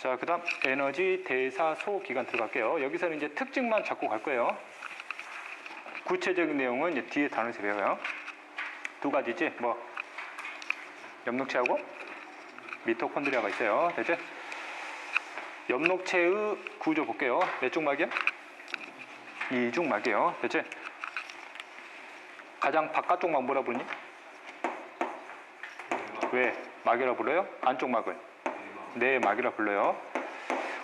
자, 그 다음 에너지, 대사, 소, 기관 들어갈게요. 여기서는 이제 특징만 잡고 갈 거예요. 구체적인 내용은 이제 뒤에 단어에서 배워요. 두 가지지, 뭐 엽록체하고 미토콘드리아가 있어요. 됐지? 엽록체의 구조 볼게요. 몇 쪽 막이야? 2중 막이에요. 됐지? 가장 바깥쪽 막 뭐라 부르니? 왜 막이라 불러요? 안쪽 막을 내막이라 불러요.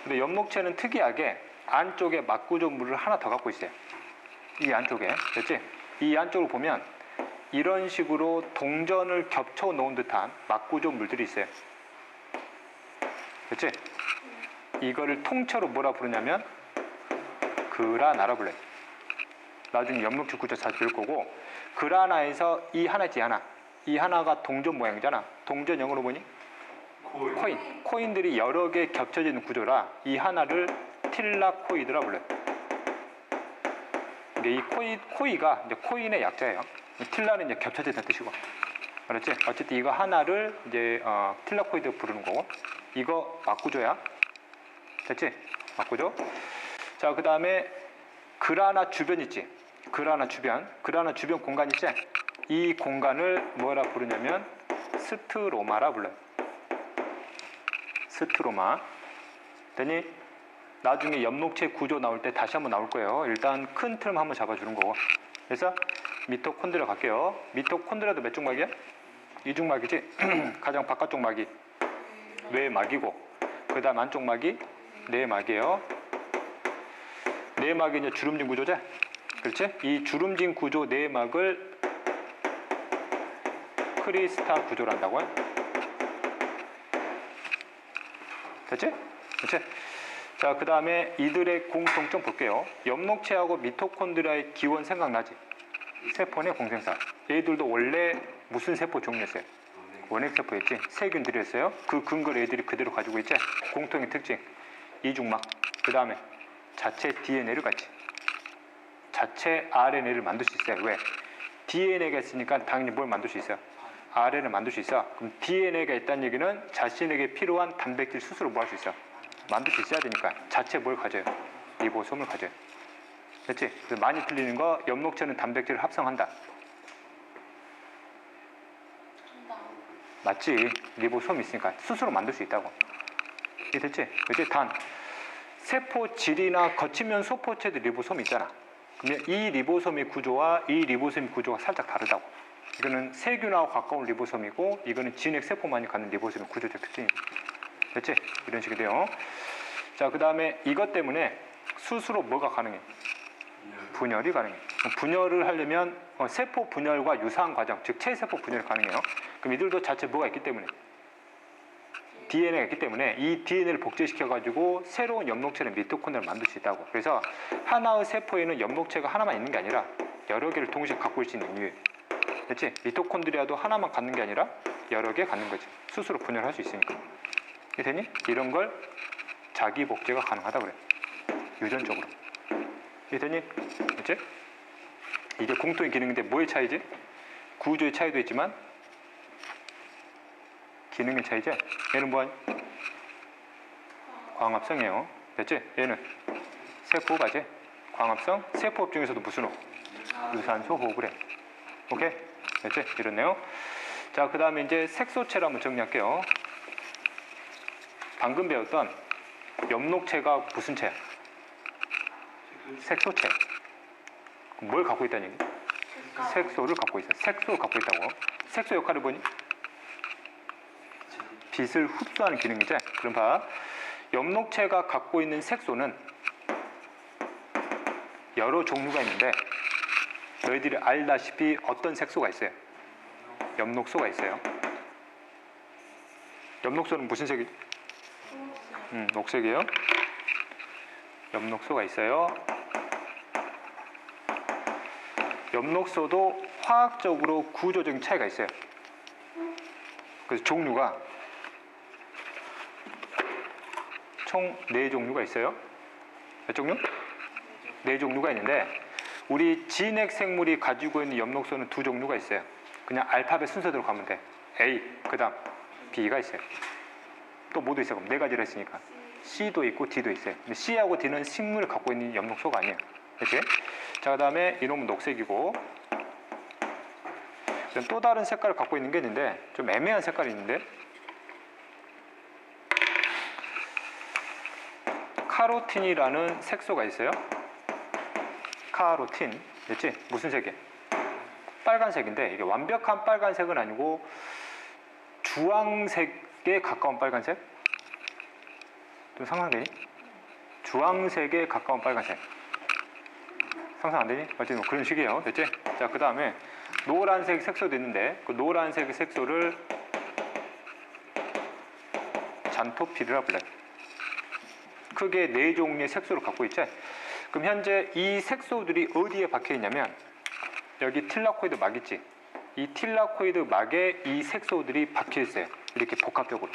근데 엽록체는 특이하게 안쪽에 막 구조물을 하나 더 갖고 있어요. 이 안쪽에. 됐지? 이 안쪽을 보면 이런 식으로 동전을 겹쳐 놓은 듯한 막 구조물들이 있어요. 됐지? 이거를 통째로 뭐라 부르냐면 그라나라 불러요. 나중에 엽록체 구조 자주 배울 거고, 그라나에서 이 하나 있지, 하나. 이 하나가 동전 모양이잖아. 동전 영어로 뭐니? 코인. 코인들이 여러 개 겹쳐져 있는 구조라 이 하나를 틸라코이드라 불러요. 근데 이 코이가 이제 코인의 약자예요. 틸라는 이제 겹쳐져 있다는 뜻이고. 그렇지? 어쨌든 이거 하나를 이제 틸라코이드 부르는 거고, 이거 막구조야. 됐지? 막구조. 자, 그 다음에 그라나 주변 있지? 그라나 주변 공간 있지? 이 공간을 뭐라 부르냐면 스트로마라 불러요. 스트로마. 되니? 나중에 엽록체 구조 나올 때 다시 한번 나올 거예요. 일단 큰 틀만 한번 잡아주는 거고. 그래서 미토콘드리아 갈게요. 미토콘드리아도 몇 쪽 막이야? 2중 막이지? 가장 바깥쪽 막이 뇌막이고, 그 다음 안쪽 막이 내막이에요. 내막이 이제 주름진 구조지? 그렇지? 이 주름진 구조 내막을 크리스탈 구조를 한다고요. 됐지? 그렇지? 자, 그 다음에 이들의 공통점 볼게요. 엽록체하고 미토콘드리아의 기원 생각나지? 세포의 공생사. 얘들도 원래 무슨 세포 종류였어요? 원핵세포였지? 세균들이었어요. 그 근거를 애들이 그대로 가지고 있지? 공통의 특징. 이중막. 그 다음에 자체 DNA를 갖지. 자체 RNA를 만들 수 있어요. 왜? DNA가 있으니까 당연히 뭘 만들 수 있어요? RNA를 만들 수 있어. 그럼 DNA가 있다는 얘기는 자신에게 필요한 단백질 스스로 뭐 할 수 있어? 만들 수 있어야 되니까 자체 뭘 가져요? 리보솜을 가져요. 됐지? 그래서 많이 틀리는 거, 엽록체는 단백질을 합성한다. 맞지? 리보솜이 있으니까 스스로 만들 수 있다고. 이게 됐지? 그치? 단 세포질이나 거치면 소포체도 리보솜이 있잖아. 그러면 이 리보솜의 구조와 이 리보솜의 구조가 살짝 다르다고. 이거는 세균하고 가까운 리보솜이고, 이거는 진핵 세포만이 갖는 리보솜의 구조적 특징이고. 됐지? 이런 식이 돼요. 자, 그 다음에 이것 때문에 스스로 뭐가 가능해? 분열이 가능해. 분열을 하려면 세포 분열과 유사한 과정, 즉 체세포 분열이 가능해요. 그럼 이들도 자체 뭐가 있기 때문에? DNA가 있기 때문에 이 DNA를 복제시켜가지고 새로운 엽록체는 미토콘드리아를 만들 수 있다고. 그래서 하나의 세포에는 엽록체가 하나만 있는 게 아니라 여러 개를 동시에 갖고 있을 수 있는 이유예요. 됐지? 미토콘드리아도 하나만 갖는 게 아니라 여러 개 갖는 거지. 스스로 분열할 수 있으니까. 이게 되니? 이런 걸 자기 복제가 가능하다 그래. 유전적으로. 이게 되니? 됐지? 이게 공통의 기능인데 뭐의 차이지? 구조의 차이도 있지만 기능의 차이지? 얘는 뭐하니? 광합성이에요. 됐지? 얘는 세포가지? 광합성. 세포업 중에서도 무슨 호? 유산소 호흡을 해. 오케이? 됐지? 이렇네요. 자, 그 다음에 이제 색소체를 한번 정리할게요. 방금 배웠던 엽록체가 무슨 체야? 색소체. 뭘 갖고 있다는 얘기? 색소를 갖고 있어요. 색소를 갖고 있다고. 색소 역할을 보니? 빛을 흡수하는 기능이지. 그럼 봐. 엽록체가 갖고 있는 색소는 여러 종류가 있는데, 너희들이 알다시피 어떤 색소가 있어요? 엽록소가 있어요. 엽록소는 무슨 색이지? 녹색이에요. 엽록소가 있어요. 엽록소도 화학적으로 구조적인 차이가 있어요. 그래서 종류가 총 4종류가 있어요. 몇 종류? 4종류가 있는데, 우리 진핵 생물이 가지고 있는 엽록소는 2종류가 있어요. 그냥 알파벳 순서대로 가면 돼. A, 그 다음 B가 있어요. 또 뭐도 있어? 그럼 4가지를 했으니까 C도 있고 D도 있어요. 근데 C하고 D는 식물을 갖고 있는 엽록소가 아니에요. 이렇게. 자, 그 다음에 이놈은 녹색이고, 또 다른 색깔을 갖고 있는 게 있는데 좀 애매한 색깔이 있는데, 카로틴이라는 색소가 있어요. 카로틴, 됐지? 무슨 색이야? 빨간색인데 이게 완벽한 빨간색은 아니고 주황색에 가까운 빨간색? 좀 상상되니? 주황색에 가까운 빨간색. 상상 안 되니? 어쨌든 뭐 그런 식이에요. 됐지? 자, 그 다음에 노란색 색소도 있는데 그 노란색 색소를 잔토필이라 불러요. 크게 4종류의 색소를 갖고 있죠. 그럼 현재 이 색소들이 어디에 박혀 있냐면 여기 틸라코이드 막 있지. 이 틸라코이드 막에 이 색소들이 박혀 있어요. 이렇게 복합적으로.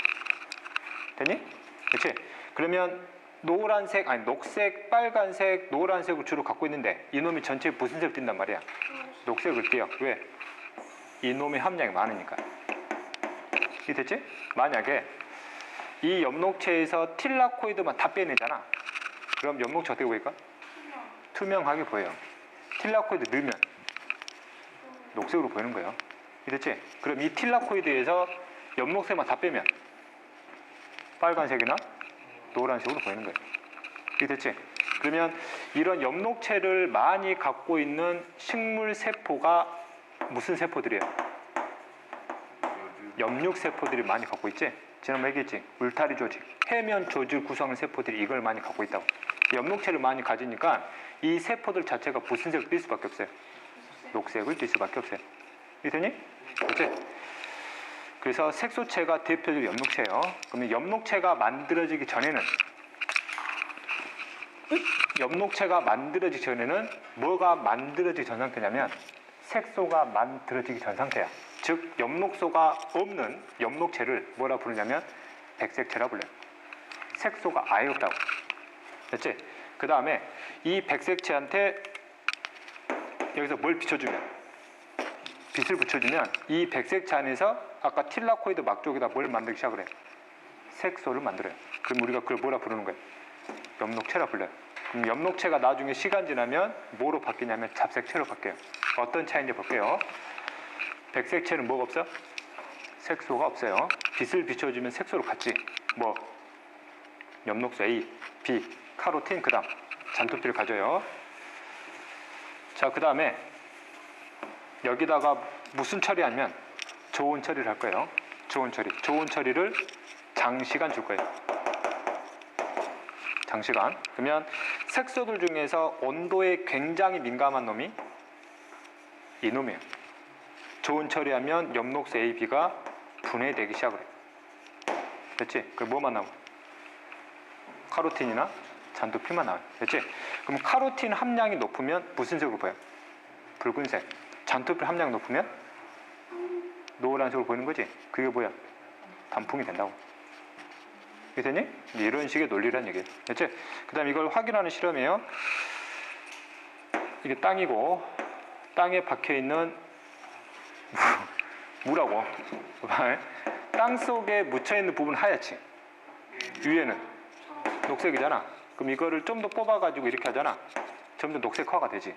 되니? 그렇지? 그러면 노란색, 아니 녹색, 빨간색, 노란색을 주로 갖고 있는데 이놈이 전체에 무슨 색을 띈단 말이야? 녹색을 띄어. 왜? 이놈의 함량이 많으니까. 이게 됐지? 만약에 이 엽록체에서 틸라코이드만 다 빼내잖아. 그럼 엽록체 어떻게 보일까? 투명하게 보여요. 틸라코이드 넣으면 녹색으로 보이는 거예요. 이랬지? 그럼 이 틸라코이드에서 엽록색만 다 빼면 빨간색이나 노란색으로 보이는 거예요. 이게 됐지? 그러면 이런 엽록체를 많이 갖고 있는 식물 세포가 무슨 세포들이에요? 엽육 세포들이 많이 갖고 있지? 지난번에 얘기했지? 울타리 조직, 해면 조직 구성하는 세포들이 이걸 많이 갖고 있다고. 엽록체를 많이 가지니까 이 세포들 자체가 무슨 색을 띌 수밖에 없어요? 녹색을 띌 수밖에 없어요. 이해되니? 그렇지? 그래서 색소체가 대표적인 엽록체예요. 그러면 엽록체가 만들어지기 전에는 뭐가 만들어지기 전 상태냐면 색소가 만들어지기 전 상태야. 즉 엽록소가 없는 엽록체를 뭐라 부르냐면 백색체라 불러요. 색소가 아예 없다고. 됐지? 그 다음에 이 백색체한테 여기서 뭘 비춰주면, 빛을 붙여주면 이 백색체 안에서 아까 틸라코이드 막 쪽에다 뭘 만들기 시작을 해요? 색소를 만들어요. 그럼 우리가 그걸 뭐라 부르는 거예요? 엽록체라 불러요. 그럼 엽록체가 나중에 시간 지나면 뭐로 바뀌냐면 잡색체로 바뀌어요. 어떤 차이인지 볼게요. 백색체는 뭐가 없어? 색소가 없어요. 빛을 비춰주면 색소로 같지. 뭐 엽록소 A, B, 카로틴, 그 다음 잔토필을 가져요. 자, 그 다음에 여기다가 무슨 처리하면 저온 처리를 할 거예요. 저온 처리를 장시간 줄 거예요. 장시간. 그러면 색소들 중에서 온도에 굉장히 민감한 놈이 이 놈이에요. 저온 처리하면 엽록소 A, B가 분해되기 시작을 해요. 됐지? 그 뭐만 나오고? 카로틴이나 잔토필만 나와요. 됐지? 그럼 카로틴 함량이 높으면 무슨 색으로 보여요? 붉은색. 잔토필 함량이 높으면 노란색으로 보이는 거지? 그게 뭐야? 단풍이 된다고. 이게 되니? 이런 식의 논리란 얘기예요. 됐지? 그 다음 이걸 확인하는 실험이에요. 이게 땅이고 땅에 박혀있는 무라고. 땅 속에 묻혀있는 부분 하얗지? 위에는 녹색이잖아. 그럼 이거를 좀 더 뽑아가지고 이렇게 하잖아. 점점 녹색화가 되지.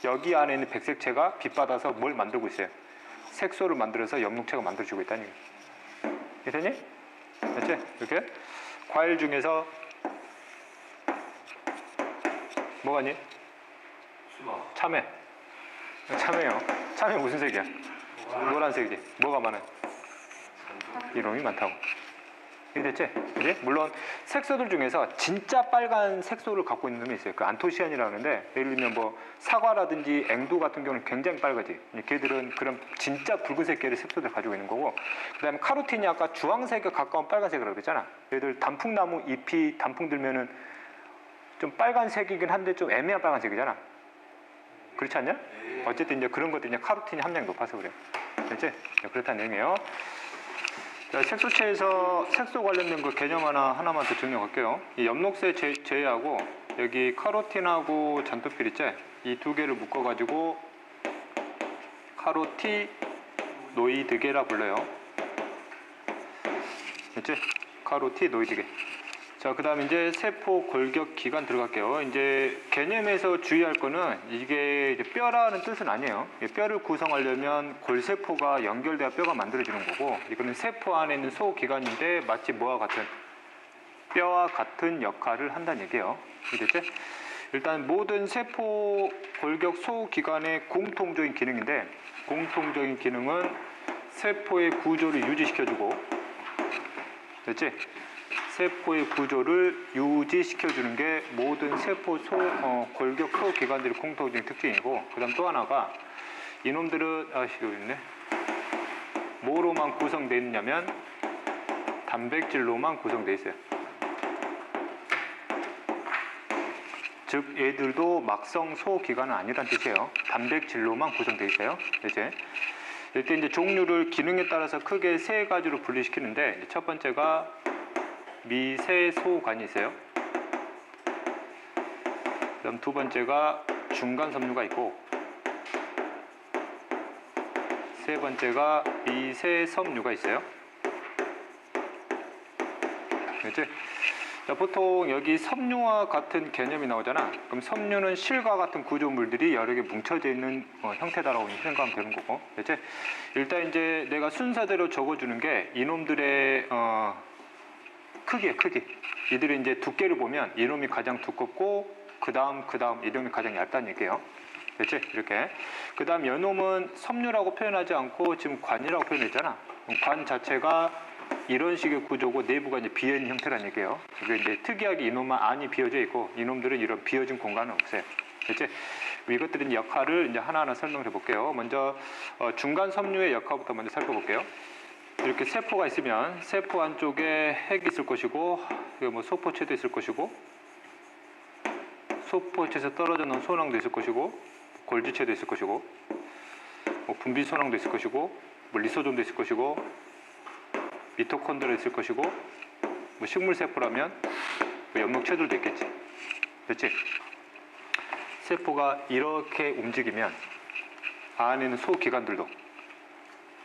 여기 안에 있는 백색체가 빛받아서 뭘 만들고 있어요? 색소를 만들어서 엽록체가 만들어주고 있다는 얘기예요. 이해되니? 됐지? 이렇게 과일 중에서 뭐가 있니? 수박. 참외요. 참외 무슨 색이야? 노란색이지. 뭐가 많아요? 이놈이 많다고. 이해됐지? 그지? 물론 색소들 중에서 진짜 빨간 색소를 갖고 있는 놈이 있어요. 그 안토시아닌이라고 하는데, 예를 들면 뭐 사과라든지 앵두 같은 경우는 굉장히 빨갛지. 걔들은 그런 진짜 붉은색 계열의 색소를 가지고 있는 거고, 그 다음에 카로틴이 아까 주황색에 가까운 빨간색이라고 그랬잖아. 얘들 단풍나무 잎이 단풍 들면은 좀 빨간색이긴 한데 좀 애매한 빨간색이잖아. 그렇지 않냐? 어쨌든 이제 그런 것들이 이제 카로틴이 함량이 높아서 그래요. 됐지? 그렇다는 얘기예요. 자, 색소체에서 색소 관련된 그 개념 하나만 더 증명할게요. 이 엽록세 제외하고 여기 카로틴하고 잔토필 있지? 이 두 개를 묶어가지고 카로티노이드계라 불러요. 됐지? 카로티노이드계. 자, 그 다음에 이제 세포 골격 기관 들어갈게요. 이제 개념에서 주의할 거는 이게 이제 뼈라는 뜻은 아니에요. 뼈를 구성하려면 골세포가 연결돼야 뼈가 만들어지는 거고, 이거는 세포 안에 있는 소기관인데 마치 뭐와 같은 뼈와 같은 역할을 한다는 얘기예요. 이해됐지? 일단 모든 세포 골격 소기관의 공통적인 기능인데, 공통적인 기능은 세포의 구조를 유지시켜주고, 됐지? 세포의 구조를 유지시켜주는 게 모든 세포 골격 소기관들의 공통적인 특징이고, 그 다음 또 하나가 이놈들은 여기 있네. 뭐로만 구성되어 있냐면 단백질로만 구성되어 있어요. 즉 얘들도 막성 소기관은 아니란 뜻이에요. 단백질로만 구성되어 있어요. 이제 이때 이제 종류를 기능에 따라서 크게 세 가지로 분리시키는데, 첫 번째가 미세소관이 있어요. 그다음 두 번째가 중간섬유가 있고, 세 번째가 미세섬유가 있어요. 그렇지? 자, 보통 여기 섬유와 같은 개념이 나오잖아. 그럼 섬유는 실과 같은 구조물들이 여러 개 뭉쳐져 있는 형태다라고 생각하면 되는 거고, 그렇지? 일단 이제 내가 순서대로 적어주는 게 이놈들의 크기야, 크기. 이들의 이제 두께를 보면 이놈이 가장 두껍고, 그 다음 이놈이 가장 얇다는 얘기예요. 됐지? 이렇게. 그 다음 연놈은 섬유라고 표현하지 않고 지금 관이라고 표현했잖아. 관 자체가 이런 식의 구조고 내부가 이제 비어있는 형태라는 얘기예요. 그리고 이제 특이하게 이놈만 안이 비어져 있고, 이놈들은 이런 비어진 공간은 없어요. 됐지? 이것들은 역할을 이제 하나하나 설명을 해볼게요. 먼저 중간 섬유의 역할부터 먼저 살펴볼게요. 이렇게 세포가 있으면 세포 안쪽에 핵이 있을 것이고, 뭐 소포체도 있을 것이고, 소포체에서 떨어져 나온 소낭도 있을 것이고, 골지체도 있을 것이고, 뭐 분비 소낭도 있을 것이고, 뭐 리소좀도 있을 것이고, 미토콘드리아 있을 것이고, 뭐 식물 세포라면 뭐 엽록체들도 있겠지. 그렇지? 세포가 이렇게 움직이면 안에 있는 소기관들도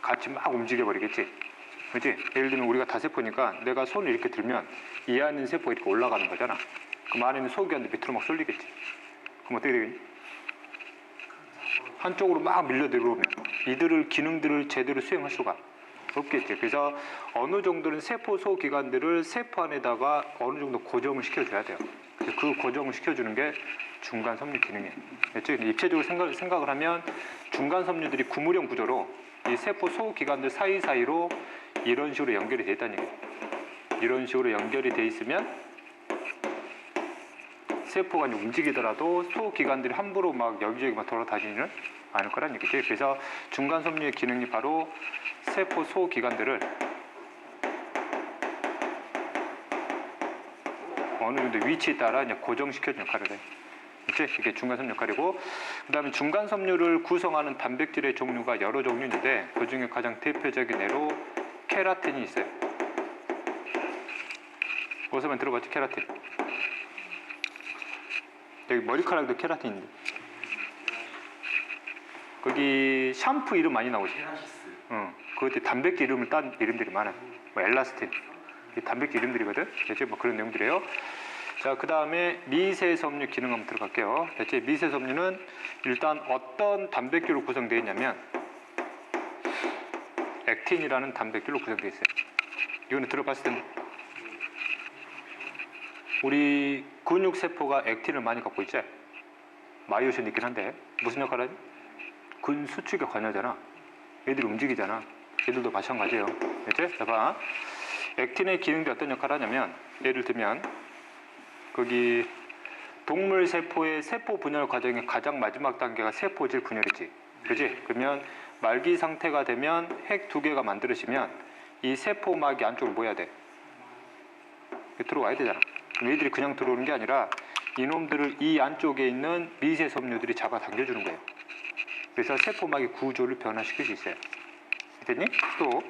같이 막 움직여 버리겠지. 그렇지? 예를 들면 우리가 다세포니까 내가 손을 이렇게 들면 이 안에 있는 세포가 이렇게 올라가는 거잖아. 그럼 안에 있는 소기관들 밑으로 막 쏠리겠지. 그럼 어떻게 되겠니? 한쪽으로 막 밀려 들어오면 이들을 기능들을 제대로 수행할 수가 없겠지. 그래서 어느 정도는 세포 소기관들을 세포 안에다가 어느 정도 고정을 시켜줘야 돼요. 그 고정을 시켜주는 게 중간 섬유 기능이에요. 입체적으로 생각을 하면 중간 섬유들이 구물형 구조로 이 세포 소기관들 사이사이로 이런 식으로 연결이 되어 있다는 얘기예요. 이런 식으로 연결이 되어 있으면 세포가 움직이더라도 소기관들이 함부로 막 여기저기 막 돌아다니지는 않을 거란 얘기죠. 그래서 중간 섬유의 기능이 바로 세포 소기관들을 어느 정도 위치에 따라 이제 고정시켜주는 역할을 해요. 그치? 이게 중간 섬유 역할이고, 그 다음에 중간 섬유를 구성하는 단백질의 종류가 여러 종류 있는데, 그 중에 가장 대표적인 예로 케라틴이 있어요. 어디서만 들어봤지? 케라틴. 여기 머리카락도 케라틴인데. 거기 샴푸 이름 많이 나오지? 그것도 단백질 이름을 딴 이름들이 많아요. 뭐 엘라스틴. 단백질 이름들이거든? 대체 뭐 그런 내용들이에요. 자, 그 다음에 미세섬유 기능 한번 들어갈게요. 대체 미세섬유는 일단 어떤 단백질로 구성되어 있냐면 액틴이라는 단백질로 구성되어 있어요. 이거는 들어봤을 텐데 우리 근육세포가 액틴을 많이 갖고 있지? 마이오신이 있긴 한데 무슨 역할을 하지? 근수축에 관여하잖아. 얘들이 움직이잖아. 얘들도 마찬가지예요. 그치? 자, 봐. 액틴의 기능이 어떤 역할을 하냐면, 예를 들면 거기 동물 세포의 세포 분열 과정의 가장 마지막 단계가 세포질 분열이지. 그지? 그러면 말기 상태가 되면 핵 두 개가 만들어지면 이 세포막이 안쪽으로 모여야 돼. 들어와야 되잖아. 그럼 얘들이 그냥 들어오는 게 아니라 이놈들을 이 안쪽에 있는 미세 섬유들이 잡아당겨주는 거예요. 그래서 세포막의 구조를 변화시킬 수 있어요. 됐니? 또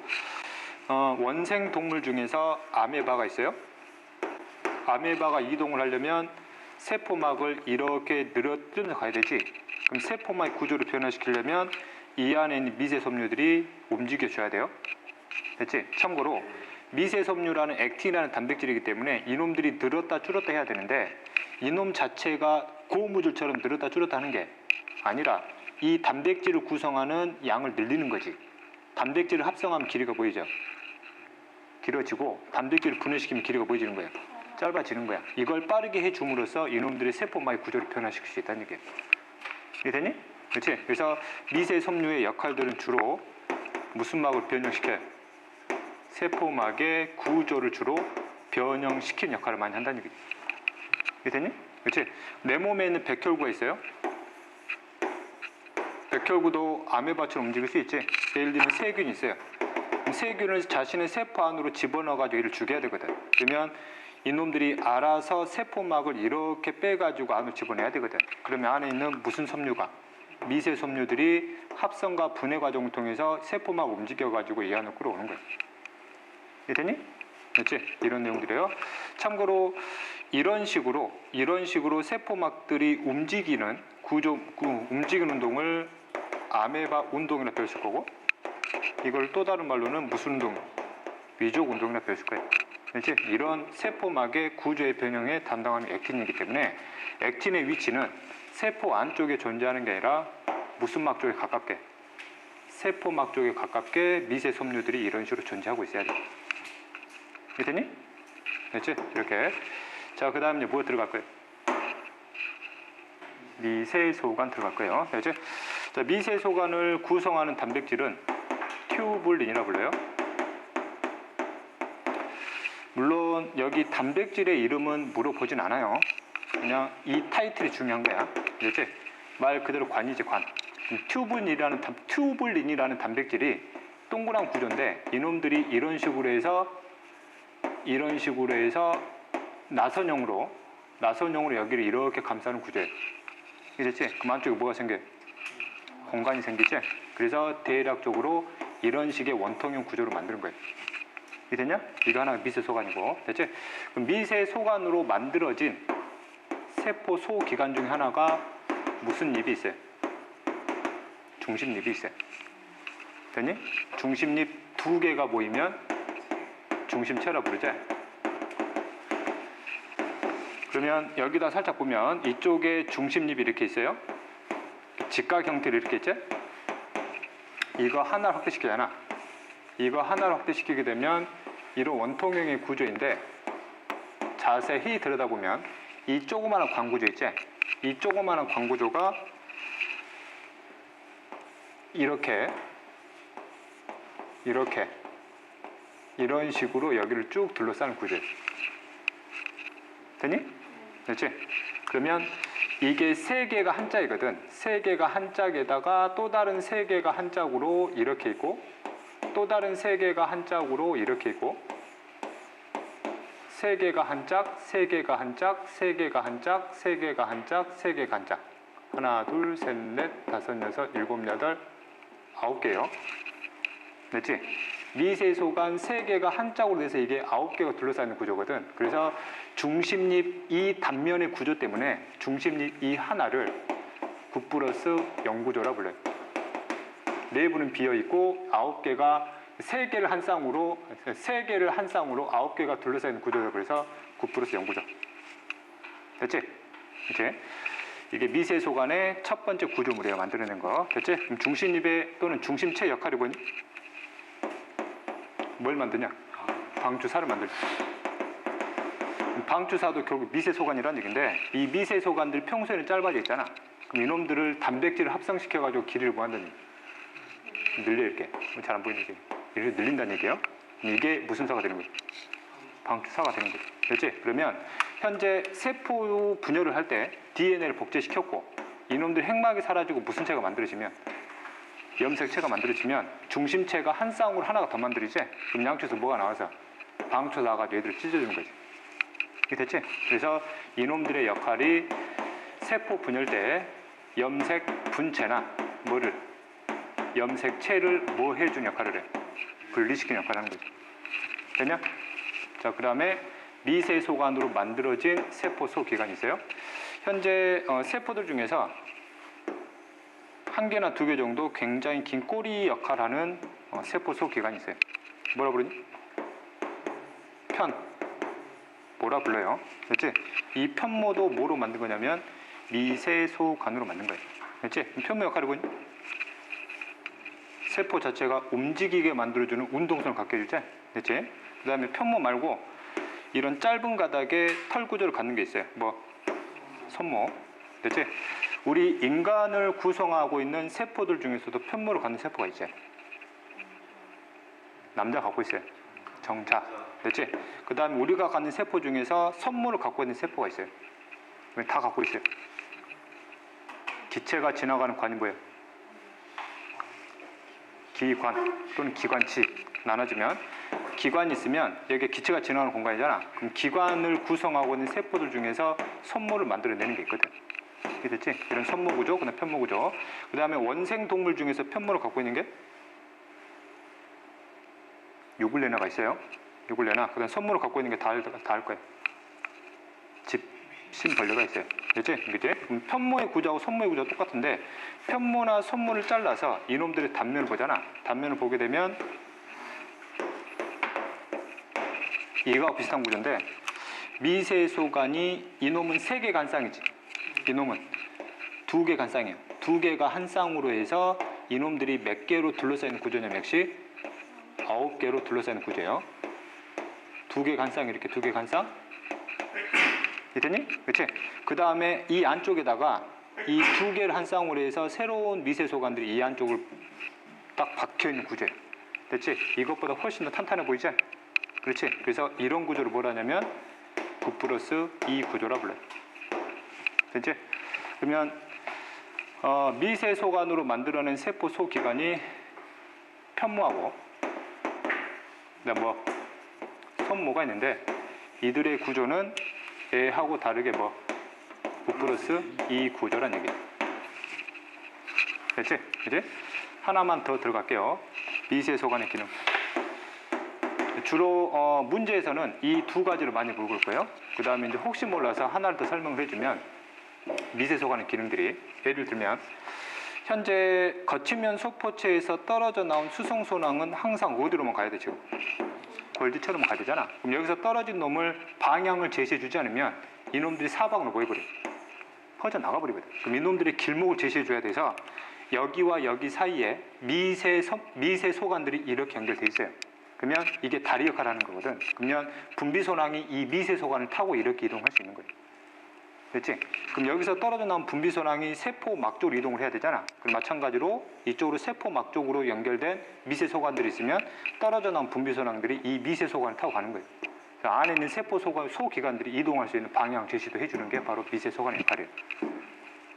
원생 동물 중에서 아메바가 있어요. 아메바가 이동을 하려면 세포막을 이렇게 늘어뜨려 가야 되지. 그럼 세포막의 구조를 변화시키려면 이 안에 있는 미세 섬유들이 움직여줘야 돼요. 됐지? 참고로 미세섬유라는 액틴이라는 단백질이기 때문에 이놈들이 늘었다 줄었다 해야 되는데 이놈 자체가 고무줄처럼 늘었다 줄었다 하는 게 아니라 이 단백질을 구성하는 양을 늘리는 거지. 단백질을 합성하면 길이가 보이죠. 길어지고 단백질을 분해시키면 길이가 보여지는 거야. 짧아지는 거야. 이걸 빠르게 해줌으로써 이놈들의 세포막의 구조를 변화시킬 수 있다는 얘기예요. 이해되니? 그렇지? 그래서 미세섬유의 역할들은 주로 무슨 막을 변형시켜요? 세포막의 구조를 주로 변형시키는 역할을 많이 한다는 얘기죠. 이해되니? 그렇지? 내 몸에 있는 백혈구가 있어요. 백혈구도 아메바처럼 움직일 수 있지. 예를 들면 세균이 있어요. 세균을 자신의 세포 안으로 집어넣어가지고 이를 죽여야 되거든. 그러면 이놈들이 알아서 세포막을 이렇게 빼가지고 안으로 집어내야 되거든. 그러면 안에 있는 무슨 섬유가 미세 섬유들이 합성과 분해 과정을 통해서 세포막 움직여가지고 이 안으로 끌어오는 거예요. 이해되니? 그렇지? 이런 내용들이에요. 참고로 이런 식으로 세포막들이 움직이는 움직이는 운동을 아메바 운동이라 배웠을 거고, 이걸 또 다른 말로는 무슨 운동? 위족 운동이라 배웠을 거예요. 그렇지? 이런 세포막의 구조의 변형에 담당하는 액틴이기 때문에 액틴의 위치는 세포 안쪽에 존재하는 게 아니라 무슨 막 쪽에 가깝게? 세포막 쪽에 가깝게 미세 섬유들이 이런 식으로 존재하고 있어야 돼. 이해되니? 그렇지? 이렇게. 자, 그 다음에 뭐 들어갈 거예요? 미세소관 들어갈 거예요. 그렇지? 자, 미세소관을 구성하는 단백질은 튜블린이라 불러요. 물론 여기 단백질의 이름은 물어보진 않아요. 그냥 이 타이틀이 중요한 거야. 그렇지? 말 그대로 관이지, 관. 튜블린이라는 단백질이 동그란 구조인데 이놈들이 이런 식으로 해서 나선형으로 여기를 이렇게 감싸는 구조예요. 그렇지? 그럼 안쪽에 뭐가 생겨요? 공간이 생기지? 그래서 대략적으로 이런 식의 원통형 구조로 만드는 거예요. 이해됐냐? 이거 하나가 미세소관이고, 됐지? 그럼 미세소관으로 만들어진 세포 소기관 중에 하나가 무슨 잎이 있어요? 중심잎이 있어요. 됐니? 중심잎 두 개가 모이면 중심체라 부르지? 그러면 여기다 살짝 보면 이쪽에 중심잎이 이렇게 있어요. 직각 형태로 이렇게 있지? 이거 하나를 확대시키잖아. 이거 하나를 확대시키게 되면 이런 원통형의 구조인데 자세히 들여다보면 이 조그마한 광구조 있지? 이 조그마한 광구조가 이렇게 이런 식으로 여기를 쭉 둘러싸는 구조예요. 되니? 그렇지? 그러면 이게 세 개가 한 짝이거든. 세 개가 한 짝에다가 또 다른 세 개가 한 짝으로 이렇게 있고, 또 다른 세 개가 한 짝으로 이렇게 있고, 세 개가 한 짝, 세 개가 한 짝, 세 개가 한 짝, 세 개가 한 짝, 세 개가 한 짝. 하나, 둘, 셋, 넷, 다섯, 여섯, 일곱, 여덟, 9개요. 됐지? 미세소관 3개가 한 짝으로 돼서 이게 9개가 둘러싸이는 구조거든. 그래서 중심잎 이 단면의 구조 때문에 중심잎 이 하나를 9+0 구조라 불러요. 내부는 비어있고 9개가 3개를 한 쌍으로 9개가 둘러싸이는 구조다. 그래서 9+0 구조. 됐지? 이제 이게 미세소관의 첫 번째 구조물이에요. 만들어낸 거. 됐지? 그럼 중심잎의 또는 중심체 역할이 뭐니? 뭘 만드냐? 방주사를 만들죠. 방주사도 결국 미세소관이라는 얘기인데 이 미세소관들이 평소에는 짧아져 있잖아. 그럼 이놈들을 단백질을 합성시켜가지고 길이를 뭐 한다는 얘기? 늘려 이렇게. 잘 안 보이는 얘기. 이렇게 늘린다는 얘기예요. 이게 무슨 사가 되는 거죠? 방주사가 되는 거죠. 됐지? 그러면 현재 세포 분열을 할 때 DNA를 복제시켰고 이놈들 핵막이 사라지고 무슨 체가 만들어지면 염색체가 만들어지면 중심체가 한 쌍으로 하나가 더 만들어지지? 그럼 양쪽에서 뭐가 나와서 방초 나와가지고 얘들을 찢어주는 거지. 이게 됐지? 그래서 이놈들의 역할이 세포 분열 때 염색 분체나 염색체를 뭐 해주는 역할을 해? 분리시키는 역할을 하는 거지. 됐냐? 자, 그 다음에 미세소관으로 만들어진 세포 소기관이 있어요. 현재 세포들 중에서 한 개나 두 개 정도 굉장히 긴 꼬리 역할을 하는 세포 소기관이 있어요. 뭐라 그러니? 편 뭐라 불러요? 그렇지? 이 편모도 뭐로 만든 거냐면 미세소관으로 만든 거예요. 그렇지? 편모 역할이군. 세포 자체가 움직이게 만들어주는 운동성을 갖게 해주지. 그렇지? 그 다음에 편모 말고 이런 짧은 가닥에 털 구조를 갖는 게 있어요. 뭐 손모. 그렇지? 우리 인간을 구성하고 있는 세포들 중에서도 편모를 갖는 세포가 있어요. 남자 갖고 있어요. 정자. 그렇지? 그 다음에 우리가 갖는 세포 중에서 선모를 갖고 있는 세포가 있어요. 다 갖고 있어요. 기체가 지나가는 관이 뭐예요? 기관 또는 기관치 나눠지면 기관이 있으면 여기 기체가 지나가는 공간이잖아. 그럼 기관을 구성하고 있는 세포들 중에서 선모를 만들어내는 게 있거든. 이게 됐지? 이런 선모 구조, 그다음 편모 구조. 그 다음에 원생 동물 중에서 편모를 갖고 있는 게 유글레나가 있어요. 유글레나. 그다음 선모를 갖고 있는 게 다 알 거예요. 집신벌레가 있어요. 그렇지? 그치? 편모의 구조하고 선모의 구조가 똑같은데 편모나 선모를 잘라서 이놈들의 단면을 보잖아. 단면을 보게 되면 얘가 비슷한 구조인데 미세소관이 이놈은 3개 간쌍이지. 이놈은 2개 간쌍이에요. 2개가 한 쌍으로 해서 이놈들이 몇 개로 둘러싸이는 구조냐면 역시 9개로 둘러싸이는 구조예요. 2개 간쌍 이렇게 2개 간쌍. 됐니? 그렇지? 그 다음에 이 안쪽에다가 이 2개를 한 쌍으로 해서 새로운 미세소관들이 이 안쪽을 딱 박혀있는 구조예요. 됐지? 이것보다 훨씬 더 탄탄해 보이지? 그렇지? 그래서 이런 구조를 뭐라 하냐면 9+2 구조라 불러요. 됐지? 그러면 미세소관으로 만들어낸 세포 소기관이 편모하고 그다음 뭐 선모가 있는데 이들의 구조는 얘하고 다르게 뭐 9+2 구조란 얘기예요. 됐지? 이제 하나만 더 들어갈게요. 미세소관의 기능. 주로 문제에서는 이 2가지를 많이 물을 거예요. 그 다음에 이제 혹시 몰라서 하나를 더 설명을 해주면 미세소관의 기능들이 예를 들면 현재 거치면 소포체에서 떨어져 나온 수송소낭은 항상 어디로만 가야 돼 지금? 골드처럼 가야 되잖아. 그럼 여기서 떨어진 놈을 방향을 제시해 주지 않으면 이놈들이 사방으로 모여버려. 퍼져 나가버리거든. 그럼 이놈들이 길목을 제시해 줘야 돼서 여기와 여기 사이에 미세소관들이 이렇게 연결돼 있어요. 그러면 이게 다리 역할을 하는 거거든. 그러면 분비소낭이 이 미세소관을 타고 이렇게 이동할 수 있는 거예요. 됐지? 그럼 여기서 떨어져 나온 분비소낭이 세포막 쪽으로 이동을 해야 되잖아. 그럼 마찬가지로 이쪽으로 세포막 쪽으로 연결된 미세소관들이 있으면 떨어져 나온 분비소낭들이 이 미세소관을 타고 가는 거예요. 그래서 안에 있는 세포 소기관들이 이동할 수 있는 방향 제시도 해주는 게 바로 미세소관의 역할이에요.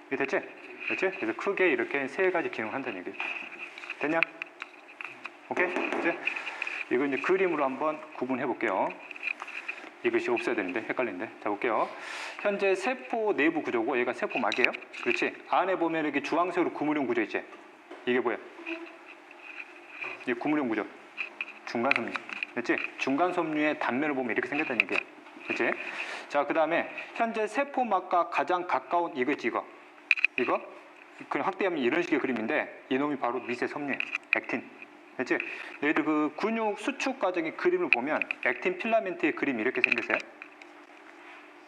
이게 됐지? 됐지? 그래서 크게 이렇게 3가지 기능을 한다는 얘기예요. 됐냐? 오케이? 됐지? 이거 이제 그림으로 한번 구분해 볼게요. 이것이 없어야 되는데 헷갈리는데. 자 볼게요. 현재 세포 내부 구조고 얘가 세포막이에요. 그렇지? 안에 보면 이렇게 주황색으로 구물형 구조 있지? 이게 뭐야? 이게 구물형 구조. 중간섬유. 그렇지? 중간섬유의 단면을 보면 이렇게 생겼다는 얘기야. 그렇지? 자, 그 다음에 현재 세포막과 가장 가까운 이거지 이거. 이거? 그냥 확대하면 이런 식의 그림인데 이놈이 바로 미세섬유예요. 액틴. 그렇지? 너희들 그 근육 수축 과정의 그림을 보면 액틴 필라멘트의 그림이 이렇게 생겼어요.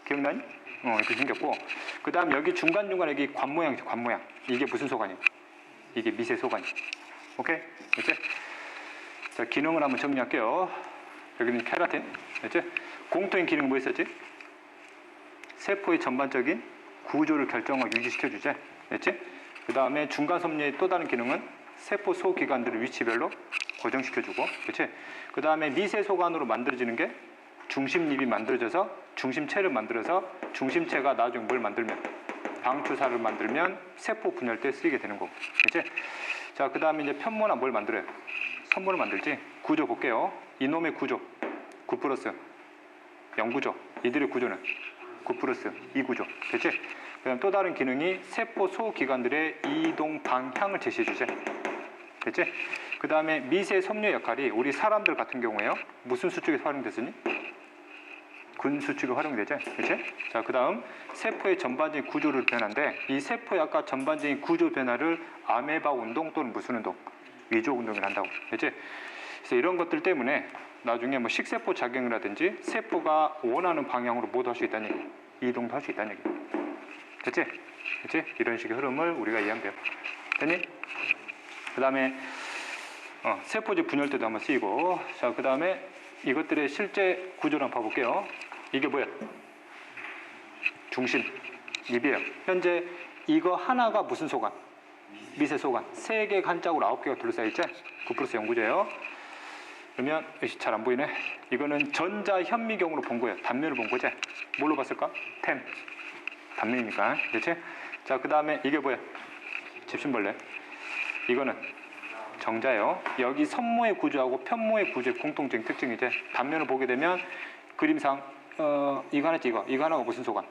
기억나니? 이렇게 생겼고 그 다음 여기 중간중간에 여기 관 모양이죠. 관 모양. 이게 무슨 소관이에요? 이게 미세소관이에요. 오케이? 그렇지? 자, 기능을 한번 정리할게요. 여기는 케라틴. 그렇지? 공통인 기능은 뭐 있었지? 세포의 전반적인 구조를 결정하고 유지시켜주지. 그렇지? 그 다음에 중간섬유의 또 다른 기능은 세포 소기관들을 위치별로 고정시켜주고, 그렇지? 그 다음에 미세소관으로 만들어지는 게 중심립이 만들어져서 중심체를 만들어서 중심체가 나중에 뭘 만들면 방추사를 만들면 세포 분열 때 쓰이게 되는 거고, 그렇지? 자, 그 다음에 이제 편모나 뭘 만들어요? 선모를 만들지. 구조 볼게요. 이놈의 구조 9+0 구조. 이들의 구조는 9+2 구조. 됐지? 그다음 또 다른 기능이 세포 소기관들의 이동 방향을 제시해 주죠. 됐지? 그 다음에 미세섬유 역할이 우리 사람들 같은 경우에요. 무슨 수축에서 활용됐으니? 근수축이 활용되죠. 그렇지? 자, 그 다음 세포의 전반적인 구조를 변화인데 이 세포의 아까 전반적인 구조 변화를 아메바 운동 또는 무슨 운동? 위조 운동을 한다고. 그렇지? 그래서 이런 것들 때문에 나중에 뭐 식세포 작용이라든지 세포가 원하는 방향으로 모두 할 수 있다는 얘기, 이동도 할 수 있다는 얘기. 됐지? 됐지? 이런 식의 흐름을 우리가 이해하면 돼요. 됐니? 그 다음에 세포질 분열때도 한번 쓰이고, 자, 그 다음에 이것들의 실제 구조를 한번 봐볼게요. 이게 뭐야? 중심, 입이에요. 현재 이거 하나가 무슨 소관? 미세 소관. 3개 한 짝으로 9개가 둘러싸여있죠? 9플러스 연구제예요. 그러면 잘 안 보이네. 이거는 전자 현미경으로 본 거예요. 단면을 본 거지? 뭘로 봤을까? 템. 단면이니까. 그렇지? 자, 그 다음에 이게 뭐야? 집신벌레. 이거는 정자예요. 여기 선모의 구조하고 편모의 구조의 공통적인 특징이지. 단면을 보게 되면 그림상 이거 하나지 이거 하나가 무슨 소관?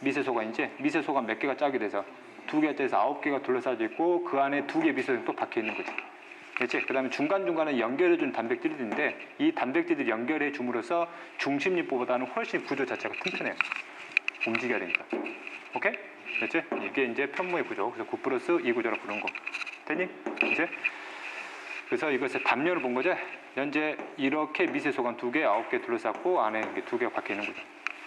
미세 소관이지. 미세 소관 몇 개가 짝이 돼서 2개가 짜서 9개가 둘러싸여 있고 그 안에 2개의 미세 소관이 또 박혀 있는 거지. 그렇지? 그 다음에 중간중간에 연결해주는 단백질이 있는데 이 단백질들이 연결해 줌으로써 중심립보다는 훨씬 구조 자체가 튼튼해요. 움직여야 되니까. 오케이? 그렇지? 이게 이제 편모의 구조. 그래서 9 플러스 2 구조라고 부르는 거. 됐니? 이제? 그래서 이것을 단면을 본 거죠. 현재 이렇게 미세 소관 2개, 9개 둘러쌌고 안에 2개가 박혀 있는 거죠.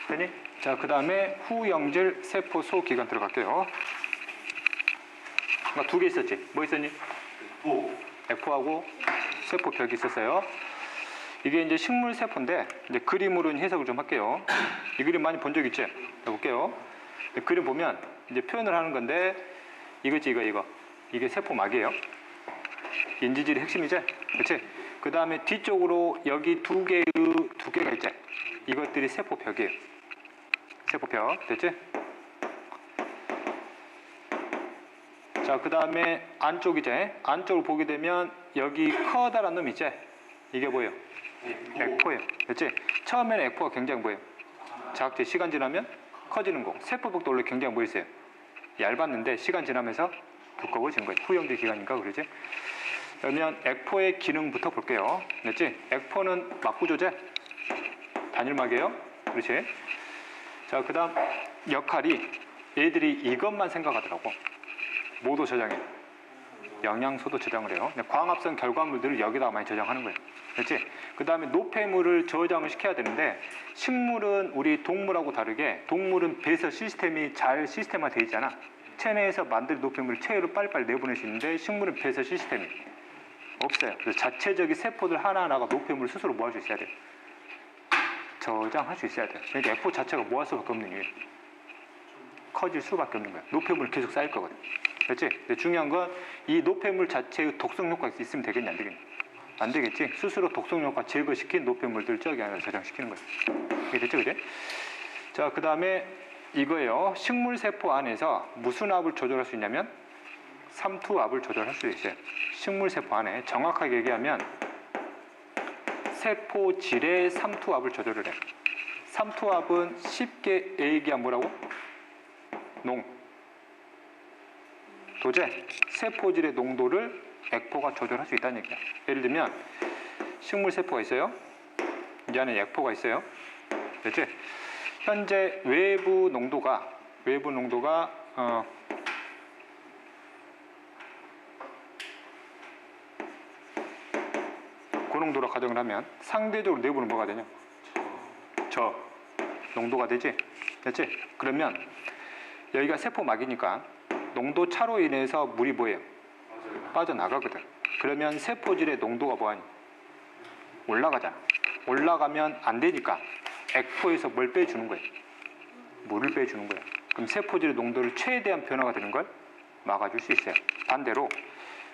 됐니? 자, 그 다음에 후영질 세포 소기관 들어갈게요. 2개 있었지? 뭐 있었니? F하고 세포벽이 있었어요. 이게 이제 식물 세포인데 이제 그림으로는 해석을 좀 할게요. 이 그림 많이 본 적 있지? 해볼게요. 그림 보면 이제 표현을 하는 건데 이거지 이거 이게 세포막이에요. 인지질의 핵심이지? 그렇지? 그 다음에 뒤쪽으로 여기 2개가 있지? 이것들이 세포벽이에요. 세포벽 됐지? 자, 그 다음에 안쪽이지? 안쪽을 보게 되면 여기 커다란 놈 있지? 이게 뭐예요? 액포예요. 그렇지? 처음에는 액포가 굉장히 뭐예요? 작지? 시간 지나면 커지는 거. 세포벽도 원래 굉장히 뭐 있어요? 얇았는데 시간 지나면서 두꺼워진 거예요. 후영질 기관인가 그러지? 그러면 액포의 기능부터 볼게요. 됐지? 액포는 막구조제? 단일막이에요. 그렇지? 자, 그 다음 역할이 얘들이 이것만 생각하더라고. 뭐도 저장해? 영양소도 저장을 해요. 광합성 결과물들을 여기다가 많이 저장하는 거예요. 그렇지? 그 다음에 노폐물을 저장을 시켜야 되는데 식물은 우리 동물하고 다르게 동물은 배설 시스템이 잘 시스템화 되어 있잖아. 체내에서 만든 노폐물을 체외로 빨리빨리 내보낼 수 있는데 식물은 배설 시스템이 없어요. 그래서 자체적인 세포들 하나하나가 노폐물을 스스로 모을 수 있어야 돼요. 저장할 수 있어야 돼요. 그러니까 액포 자체가 모을 수밖에 없는 이유예요. 커질 수밖에 없는 거야. 노폐물이 계속 쌓일 거거든. 그렇지? 근데 중요한 건 이 노폐물 자체의 독성 효과가 있으면 되겠냐 안 되겠냐? 안 되겠지? 스스로 독성 효과 제거시킨 노폐물들 저기 안에 저장시키는 거야. 이게 됐죠? 그래? 자, 그 다음에 이거예요. 식물 세포 안에서 무슨 압을 조절할 수 있냐면 삼투압을 조절할 수 있어요. 식물 세포 안에 정확하게 얘기하면 세포질의 삼투압을 조절을 해. 삼투압은 쉽게 얘기하면 뭐라고? 도제, 세포질의 농도를 액포가 조절할 수 있다는 얘기야. 예를 들면 식물 세포가 있어요. 이 안에 액포가 있어요. 그렇지? 현재 외부 농도가 고농도로 가정을 하면 상대적으로 내부는 뭐가 되냐? 저 농도가 되지? 됐지? 그러면 여기가 세포막이니까 농도 차로 인해서 물이 뭐예요? 빠져나가거든. 그러면 세포질의 농도가 뭐하니? 올라가잖아. 올라가면 안 되니까 액포에서 뭘 빼주는 거예요? 물을 빼주는 거예요. 그럼 세포질의 농도를 최대한 변화가 되는 걸 막아줄 수 있어요. 반대로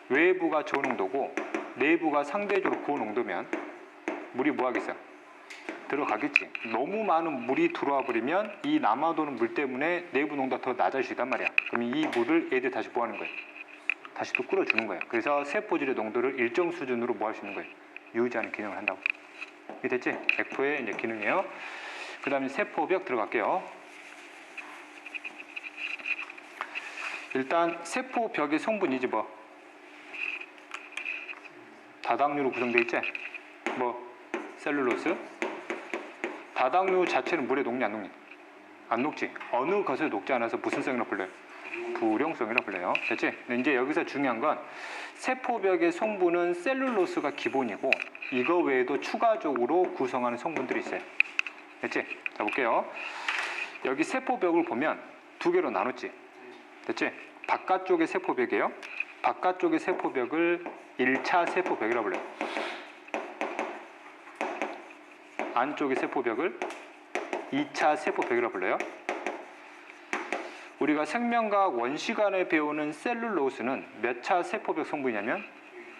외부가 저농도고 내부가 상대적으로 고농도면 물이 뭐 하겠어요? 들어가겠지. 너무 많은 물이 들어와 버리면 이 남아도는 물 때문에 내부 농도가 더 낮아질 수 있단 말이야. 그럼 이 물을 애들 다시 뭐 하는 거예요? 다시 또 끌어주는 거예요. 그래서 세포질의 농도를 일정 수준으로 뭐 할 수 있는 거예요? 유지하는 기능을 한다고. 이게 됐지? 액포의 이제 기능이에요. 그 다음에 세포벽 들어갈게요. 일단 세포벽의 성분이지 뭐. 다당류로 구성되어 있지? 뭐 셀룰로스. 다당류 자체는 물에 녹냐 안 녹냐? 안 녹지. 어느 것을 녹지 않아서 무슨 성이라고 불러요? 불용성이라고 불러요. 됐지? 근데 이제 여기서 중요한 건 세포벽의 성분은 셀룰로스가 기본이고 이거 외에도 추가적으로 구성하는 성분들이 있어요. 됐지? 자 볼게요. 여기 세포벽을 보면 두 개로 나눴지? 됐지? 바깥쪽의 세포벽이에요. 바깥쪽의 세포벽을 1차 세포벽이라고 불러요. 안쪽의 세포벽을 2차 세포벽이라고 불러요. 우리가 생명과학 원시간에 배우는 셀룰로스는 몇 차 세포벽 성분이냐면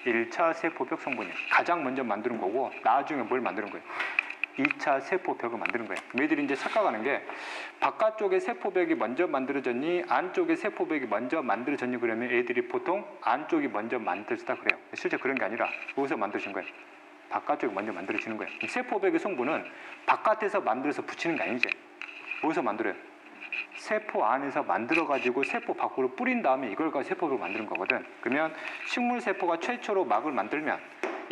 1차 세포벽 성분이에요. 가장 먼저 만드는 거고 나중에 뭘 만드는 거예요? 2차 세포벽을 만드는 거예요. 얘들이 이제 착각하는 게 바깥쪽의 세포벽이 먼저 만들어졌니 안쪽의 세포벽이 먼저 만들어졌니 그러면 애들이 보통 안쪽이 먼저 만들어졌다 그래요. 실제 그런 게 아니라 여기서 만들어진 거예요. 바깥쪽이 먼저 만들어지는 거예요. 세포벽의 성분은 바깥에서 만들어서 붙이는 게 아니지. 어디서 만들어요? 세포 안에서 만들어가지고 세포 밖으로 뿌린 다음에 이걸 가지고 세포벽을 만드는 거거든. 그러면 식물 세포가 최초로 막을 만들면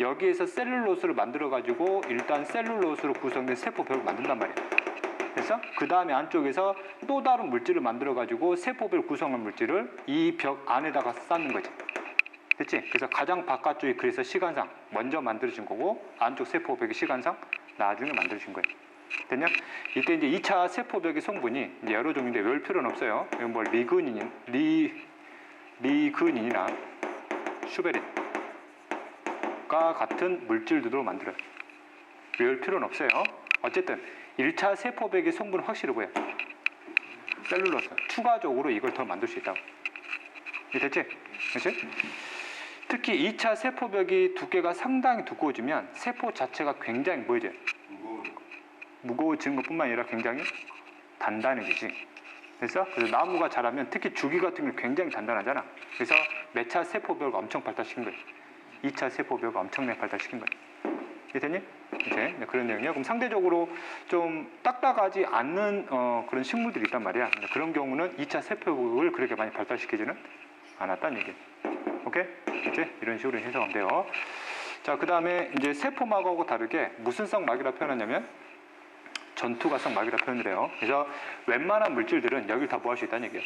여기에서 셀룰로스를 만들어가지고 일단 셀룰로스로 구성된 세포벽을 만든단 말이에요. 그래서 그 다음에 안쪽에서 또 다른 물질을 만들어가지고 세포벽을 구성한 물질을 이 벽 안에다가 쌓는 거지. 됐지? 그래서 가장 바깥쪽이 그래서 시간상 먼저 만들어진 거고 안쪽 세포벽이 시간상 나중에 만들어진 거예요. 됐냐? 이때 이제 2차 세포벽의 성분이 이제 여러 종류인데 외울 필요는 없어요. 이건 뭐 리그닌이나 슈베린과 같은 물질들로 만들어요. 외울 필요는 없어요. 어쨌든 1차 세포벽의 성분은 확실히 보여요. 셀룰로스. 추가적으로 이걸 더 만들 수 있다고. 됐지? 그렇지? 특히 2차 세포벽이 두께가 상당히 두꺼워지면 세포 자체가 굉장히 뭐예요? 무거워지는 것뿐만 아니라 굉장히 단단해지지. 그래서 나무가 자라면 특히 줄기 같은 게 굉장히 단단하잖아. 그래서 몇 차 세포벽을 엄청 발달시킨 거예요. 2차 세포벽을 엄청나게 발달시킨 거예요. 이해됐니? 이제 그런 내용이야. 그럼 상대적으로 좀 딱딱하지 않는 그런 식물들이 있단 말이야. 그런 경우는 2차 세포벽을 그렇게 많이 발달시키지는 않았다는 얘기예요. 오케이? 이제 이런 식으로 해석하면 돼요. 자, 그 다음에 이제 세포막하고 다르게 무슨 성 막이라 표현하냐면 전투가성 막이라 표현을 해요. 그래서 웬만한 물질들은 여기를 다 뭐 할 수 있다는 얘기예요.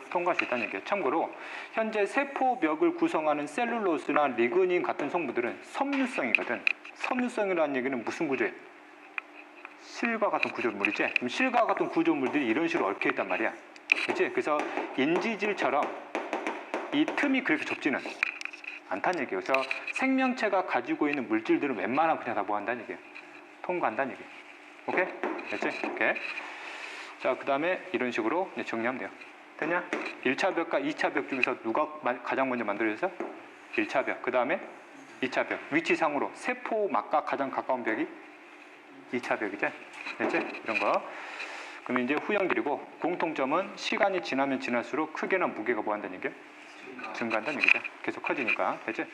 통과할 수 있다는 얘기예요. 참고로 현재 세포벽을 구성하는 셀룰로스나 리그닌 같은 성분들은 섬유성이거든. 섬유성이라는 얘기는 무슨 구조예요? 실과 같은 구조물이지. 그럼 실과 같은 구조물들이 이런 식으로 얽혀 있단 말이야. 그렇지? 그래서 인지질처럼 이 틈이 그렇게 좁지는 않다는 얘기예요. 그래서 생명체가 가지고 있는 물질들은 웬만하면 그냥 다 뭐 한다는 얘기예요. 통과한다는 얘기예요. 오케이? 됐지? 오케이. 자, 그 다음에 이런 식으로 정리하면 돼요. 됐냐? 1차 벽과 2차 벽 중에서 누가 가장 먼저 만들어졌어? 1차 벽. 그 다음에 2차 벽. 위치상으로 세포막과 가장 가까운 벽이 2차 벽이지? 됐지? 이런 거. 그러면 이제 후형들이고 공통점은 시간이 지나면 지날수록 크기나 무게가 뭐 한다는 얘기야? 증가한다는 얘기죠. 계속 커지니까. 됐지?